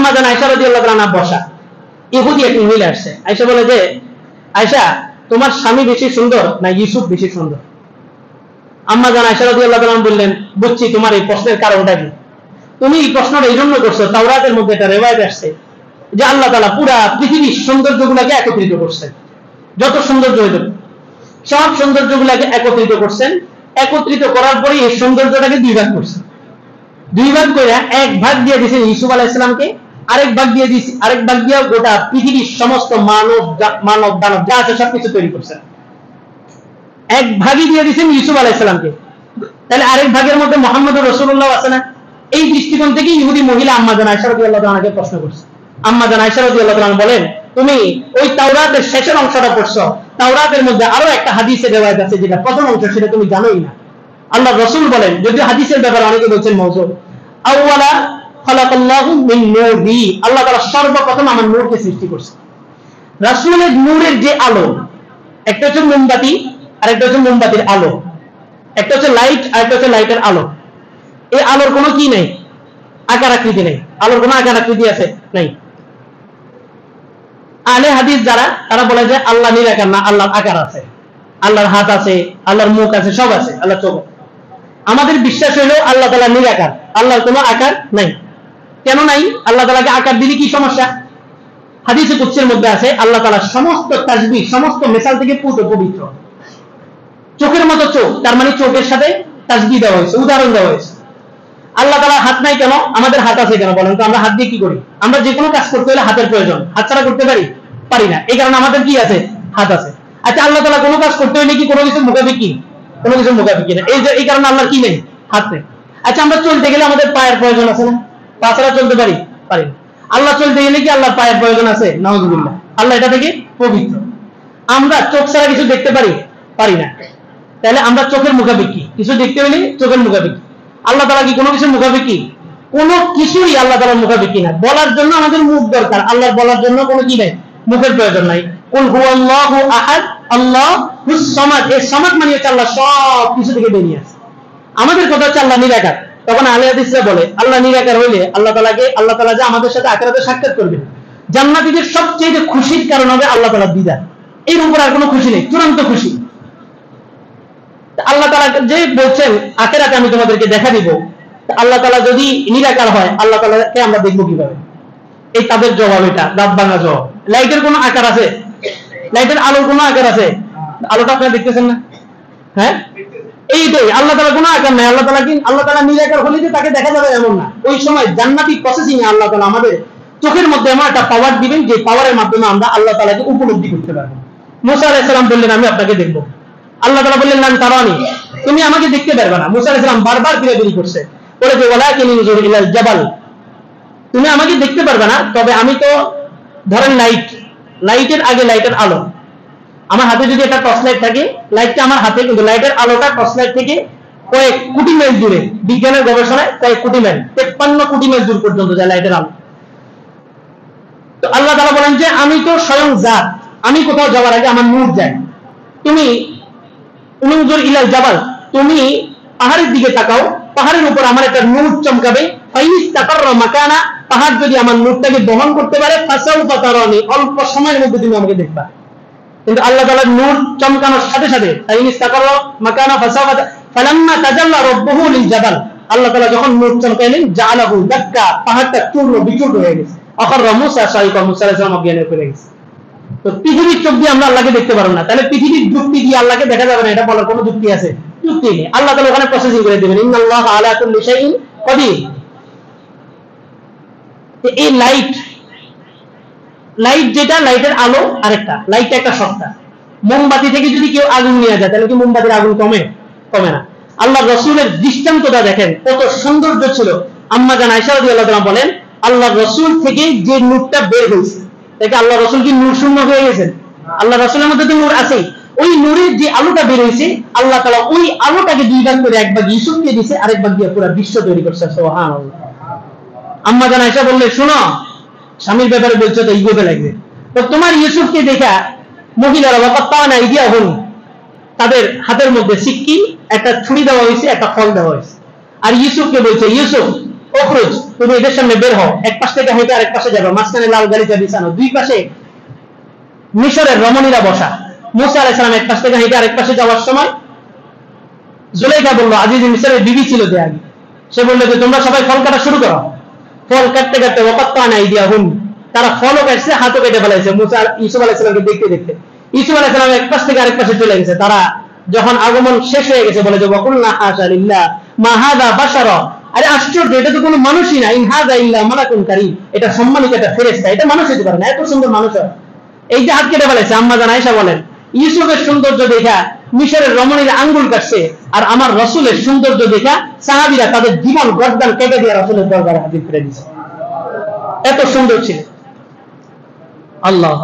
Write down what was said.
আম্মা জান আয়েশা রাদিয়াল্লাহু তাআলা বসা, ইহুদি এক মহিলা আসছে। আয়েশা বলে যে, আয়েশা তোমার স্বামী বেশি সুন্দর না ইউসুফ বেশি সুন্দর? আম্মা জান আয়েশা রাদিয়াল্লাহু তাআলা বললেন, বুঝছি তোমার এই প্রশ্নের কারণটা কি। তুমি এই প্রশ্নটা এই জন্য করছো, তাওরাতের মধ্যে একটা রিওয়ায়াত আসছে যে আল্লাহ তাআলা পুরা পৃথিবীর সৌন্দর্যগুলোকে একত্রিত করছেন। যত সৌন্দর্য হইত সব সৌন্দর্যগুলোকে একত্রিত করছেন। একত্রিত করার পরে এই সৌন্দর্যটাকে দুই ভাগ করছেন। দুই ভাগ করে এক ভাগ দিয়ে দিয়েছেন ইউসুফ আলাইহিস সালামকে, আরেক ভাগ দিয়ে গোটা পৃথিবীর সমস্ত মানব দানব যা আছে সবকিছু তৈরি করছেন। এক ভাগই দিয়ে দিয়েছেন ইউসুফ আলাইহিস সালামকে, তাহলে আরেক ভাগের মধ্যে মুহাম্মদুর রাসূলুল্লাহ আছে না? এই দৃষ্টিকোণ থেকে ইহুদি মহিলা আম্মা জান আয়েশা রাদিয়াল্লাহু তাআলাকে প্রশ্ন করছে। আম্মা জান আয়েশা রাদিয়াল্লাহু তাআলা বলেন, তুমি ওই তাওরাতের শেষের অংশটা পড়ছো, তাওরাতের মধ্যে আরো একটা হাদিসের রিওয়ায়াত আছে যেটা প্রথম অংশ, সেটা তুমি জানোই না। আল্লাহ রাসূল বলেন, যদিও হাদিসের ব্যাপারে অনেকে বলছেন মওযু, আউওয়ালা খালাকাল্লাহু মিন নূরি, আল্লাহ তাআলা সর্বপ্রথম আমার নূরকে সৃষ্টি করেছেন। রাসূলের নূরের যে আলো, একটা হচ্ছে মোমবাতি আর একটা হচ্ছে মোমবাতির আলো, একটা হচ্ছে লাইট আর একটা হচ্ছে লাইটের আলো। এই আলোর কোনো কি নেই, আকার আকৃতি নেই। আলোর কোনো আকার আকৃতি আছে? নাই। আহলে হাদিস যারা, তারা বলে যে আল্লাহ নিরাকার না, আল্লাহর আকার আছে, আল্লাহর হাত আছে, আল্লাহর মুখ আছে, সব আছে, আল্লাহর চোখ। আমাদের বিশ্বাস হইল আল্লাহ তাআলা নিরাকার, আল্লাহর কোনো আকার নাই। কেন নাই? আল্লাহ তাআলাকে আকার দিলে কি সমস্যা? হাদিসে কুদসির মধ্যে আছে আল্লাহ তাআলা সমস্ত তাসবিহ, সমস্ত মিসাল থেকে পবিত্র। চোখের মতো চোখ, তার মানে চোখের সাথে তাসবিহ দেওয়া হয়েছে, উদাহরণ দেওয়া হয়েছে। আল্লাহ তাআলা হাত নাই কেন? আমাদের হাত আছে কেন বলেন তো? আমরা হাত দিয়ে কি করি? আমরা যে কোনো কাজ করতে হলে হাতের প্রয়োজন, হাত ছাড়া করতে পারি না। এই কারণে আমাদের কি আছে? হাত আছে। আচ্ছা, আল্লাহ তাআলা কোনো কাজ করতে হলে কি কোনো কিছু মুখাপেক্ষি? কোনো কিছু মুখাপেক্ষি না। এই কারণে আল্লাহর কি নেই? হাত নেই। আচ্ছা, আমরা চলতে গেলে আমাদের পায়ের প্রয়োজন আছে না? পা ছাড়া চলতে পারি না। আল্লাহ চলতে গেলে কি আল্লাহর পায়ের প্রয়োজন আছে? নাউযুবিল্লাহ। আল্লাহ এটা থেকে পবিত্র। আমরা চোখ ছাড়া কিছু দেখতে পারি না। তাহলে আমরা চোখের মুখাপেক্ষি, কিছু দেখতে হলে চোখের মুখাপেক্ষি। আল্লাহ তাআলা কি কোনো কিছুর মুখাপেক্ষি? কোনো কিছুই আল্লাহ তাআলার মুখাপেক্ষি না। বলার জন্য আমাদের মুখ দরকার, আল্লাহর বলার জন্য কোনো কি নাই, মুখের প্রয়োজন নাই। কুল হুয়াল্লাহু আহাদ আল্লাহুস সামাদ, এই সামাদ মানে হচ্ছে আল্লাহ সব কিছু থেকে বেরিয়ে আছে। আমাদের কথা হচ্ছে আল্লাহ নিরাকার। তখন আহলে হাদিসরা বলে আল্লাহ নিরাকার হইলে আল্লাহ তাআলা যে আমাদের সাথে আখিরাতে সাক্ষাৎ করবেন, জান্নাতীদের সবচেয়ে খুশির কারণ হবে আল্লাহ তাআলার দিদার। এর উপর আর কোনো খুশি নেই, চূড়ান্ত খুশি। আল্লাহ তাআলা যে বলছেন আখিরাতে আমি তোমাদেরকে দেখা দিব, আল্লাহ তাআলা যদি নিরাকার হয়, আল্লাহ তাআলাকে আমরা দেখবো কিভাবে? এই তাদের জবাব, এটা দাঁত ভাঙা জবাব। লাইটের কোনো আকার আছে? লাইটের আলোর কোনো আকার আছে? আলোটা আপনারা দেখতেছেন না? হ্যাঁ, এইটাই। আল্লাহ তাআলা কোনো আকার নাই। আল্লাহ তাআলা নিরাকার হলে যে তাকে দেখা যাবে এমন না। ওই সময় জান্নাতি প্রসেসিং এ আল্লাহ তাআলা আমাদের চোখের মধ্যে এমন একটা পাওয়ার দিবেন যে পাওয়ারের মাধ্যমে আমরা আল্লাহ তাআলাকে উপলব্ধি করতে পারবো। মুসা আলাইহিস সালাম বললেন, আমি আপনাকে দেখবো। আল্লাহ তাআলা বললেন, লান তারানি, তুমি আমাকে দেখতে পারবে না। মুসা আলাইহিস সালাম বারবার বিরোধিতা করছে, বলে যে ওয়ালাকিন ইনজুর ইলাল জাবাল, তুমি আমাকে দেখতে পারবে না, তবে আমি তো ধরেন লাইটের আগে লাইটের আলো, আমার হাতে যদি একটা টর্চ লাইট থাকে, লাইটটা আমার হাতে, কিন্তু লাইটের আলোটা টর্চ লাইট থেকে কয়েক কোটি মাইল দূরে, বিজ্ঞানের গবেষণায় কয়েক কোটি মাইল, 53 কোটি মাইল দূর পর্যন্ত যায় লাইটের আলো। তো আল্লাহ তাআলা বলেন যে আমি তো স্বয়ং জাত, আমি কোথাও যাওয়ার আগে আমার নূর যায়। তুমি উনজুর ইলাল জাবাল, তুমি পাহাড়ের দিকে তাকাও, পাহাড়ের উপর আমার একটা নূর চমকাবে। ফাইনিস তাকাররা মাকানা, পাহাড় যদি আমার নূরটাকে বহন করতে পারে, ফাসাউফা তারানি, অল্প সময়ের মধ্যে তুমি আমাকে দেখবা। কিন্তু আল্লাহ তাআলার নূর চমকানোর সাথে সাথে ফাইনিস তাকাররা মাকানা ফাসাউফা, ফালাম্মা তাজাল্লা রাব্বুহু লিল জাবাল, আল্লাহ তাআলা যখন নূর চমকাইলেন, জাআলাহু দাক্কা, পাহাড়টা চূর্ণ বিচূর্ণ হয়ে গেছে। আখরা মুসা সাইকা, মুসা আলাইহিস সালাম অজ্ঞান হয়ে গেছে। তো পৃথিবীর চোখ দিয়ে আমরা আল্লাহকে দেখতে পারবো না, তাহলে পৃথিবীর যুক্তি দিয়ে আল্লাহকে দেখা যাবে না, এটা বলার কোনো যুক্তি আছে? যুক্তি নেই। আল্লাহ তাআলা ওখানে প্রসেসিং করে দিবেন, ইন্নাল্লাহা আলা কুল্লি শাইইন কাদির। এই লাইট যেটা, লাইটের আলো আরেকটা, লাইটটা একটা সত্তা। মোমবাতি থেকে যদি কেউ আগুন নিয়ে যায়, তাহলে কি মোমবাতির আগুন কমে না? আল্লাহ রাসূলের দৃষ্টান্তটা দেখেন কত সৌন্দর্য ছিল। আম্মা জান আয়েশা রাদিয়াল্লাহু তাআলা বলেন, আল্লাহ রাসূল থেকে যে নূরটা বের হয়েছে, তাকে আল্লাহ রাসূল কি নূর শূন্য হয়ে গেছেন? আল্লাহ রাসূলের মধ্যে তো নূর আছে। ওই নূরের যে আলোটা বের হয়েছে, আল্লাহ তাআলা ওই আলোটাকে দুই ভাগ করে, এক ভাগ ইউসুফকে দিয়েছে, আরেক ভাগ দিয়ে পুরো বিশ্ব তৈরি করছে। সুবহানাল্লাহ। আম্মা জান আয়েশা বললে, শুনো, স্বামীর ব্যাপারে বলছো তো ইগোতে লাগবে, তো তোমার ইউসুফকে দেখা মহিলারা ওয়াকাত্তানা আইদিয়াহুম, তাদের হাতের মধ্যে সিক্কি, একটা ছুরি দেওয়া হয়েছে, একটা ফল দেওয়া হয়েছে। আর ইউসুফকে বলছে, ইউসুফ উখরুজ, তুমি এদের সামনে বের হও, এক পাশ থেকে হেঁটে আরেক পাশে যাবে, মাঝখানে লাল গালিচা বিছানো, দুই পাশে মিশরের রমণীরা বসা। মুসা আলাইহিস সালাম এক পাশ থেকে হেঁটে আরেক পাশে যাওয়ার সময় জুলাইখা বলল, আজিজ মিশরের বিবি ছিল যে আগে, সে বললো যে তোমরা সবাই ফল কাটা শুরু করো। ফল কাটতে কাটতে ওয়াকাত্তানা আইদিয়াহুম, তারা ফলও কাটছে, হাতও কেটে ফেলাইছে মুসা ইউসুফ আলাইহিস সালামকে দেখতে দেখতে। ইউসুফ আলাইহিস সালাম এক পাশ থেকে আরেক পাশে চলে গেছে। তারা যখন আগমন শেষ হয়ে গেছে বলে যে ওয়াকুলনা হাশা লিল্লাহ মা হাযা বাশারা, আরে আশ্চর্য, এটা তো কোনো মানুষই না, ইন হাযা ইল্লা মালাকুন কারীম, এটা সম্মানিত একটা ফেরেশতা, এটা মানুষ হতে পারে না, এত সুন্দর মানুষ হয়। এই যে হাত কেটে ফেলাইছে। আম্মা জান আয়েশা বলেন, ইউসুফের সৌন্দর্য দেখা মিশরের রমণীরা আঙ্গুল কাটছে, আর আমার রাসূলের সৌন্দর্য দেখা সাহাবীরা তাদের জীবন গর্দান কেটে দিয়ে রাসূলের দরবারে হাজির করে দিয়েছে, এত সুন্দর ছিল। আল্লাহ